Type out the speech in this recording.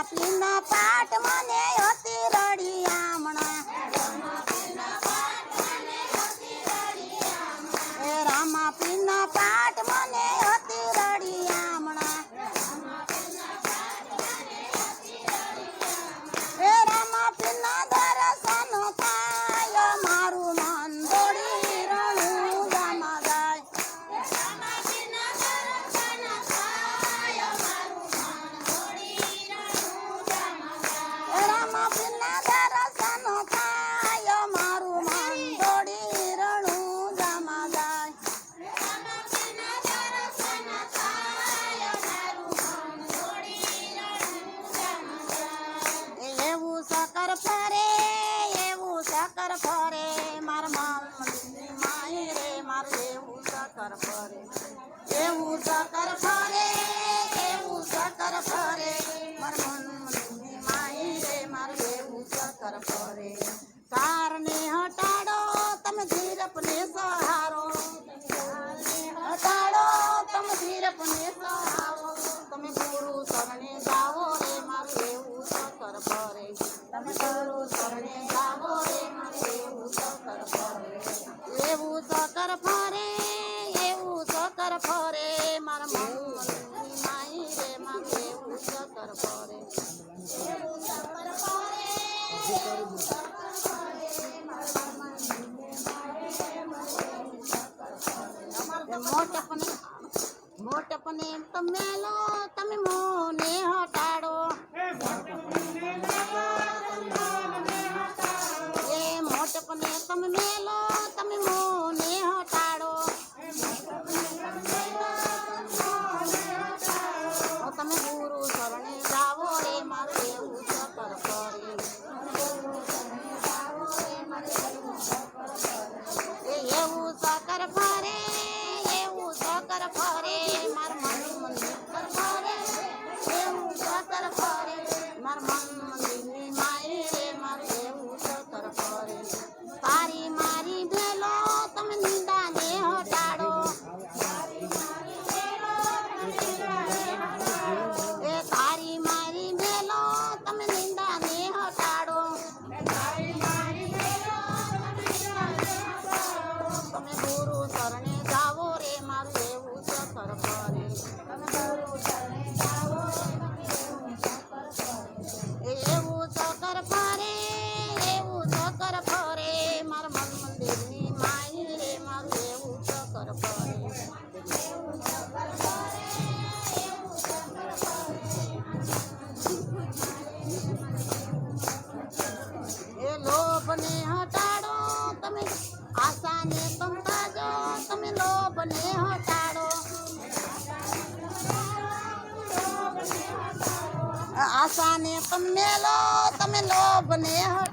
પીના પાટ મને હતી રડી આમણા એ રામા પીના પાટ મને હતી રડી આમણા એ રામા પીના દર્શન થાય મારું મન દોડી રણું ગામા જાય રામા પીના દર્શન થાય મારું મન દોડી રણું ગામા જાય એવું સકર ફરે માર મમ્મી માઈ રે મારું એવું સકર ફરે એવું સકર ફરે માર મમ્મી માઈ રે મારું એવું સકર ફરે કારને હટાડો તમે ધીરપને સહારો હટાડો તમે ધીરપને સહારો તમે ગુરુ શરણે જાઓ રે મારું એવું સકર ફરે તમે ગુરુ શરણે જાઓ રે મારું એવું સકર ફરે એવું સકર ફરે મારા મમ્મી માઈ રે મારું એવું સકર ફરે એવું સકર ફરે મોટપને તમે લો તમે મોને હટાડો એ મોટપને તમે મેલો તમે મોને હટાડો તમે ગુરુ શરણે જાવો રે મારું એવું સકર ફરે એવું સકર ફરે માર મન મંદિર ફરે એવું સકર ફરે માર મન મંદિરની માઈ રે મારું એવું સકર ફરે તારી મારી ભેલો તમે નિંદાને હટાડો એ તારી મારી ભેલો તમે નિંદાને હટાડો તમે ગુરુ શરણે જાવો રે મારું એવું સકર ફરે તમે ગુરુ શરણે જાવો એવું સકર ફરે મારા મન મંદિરની માઈ રે મારું એવું સકર ફરે એ લોભને હટાડો તમે આશાને સંતાજો તમે લોભને હટાડો આશાને તમે લો તમે લોભને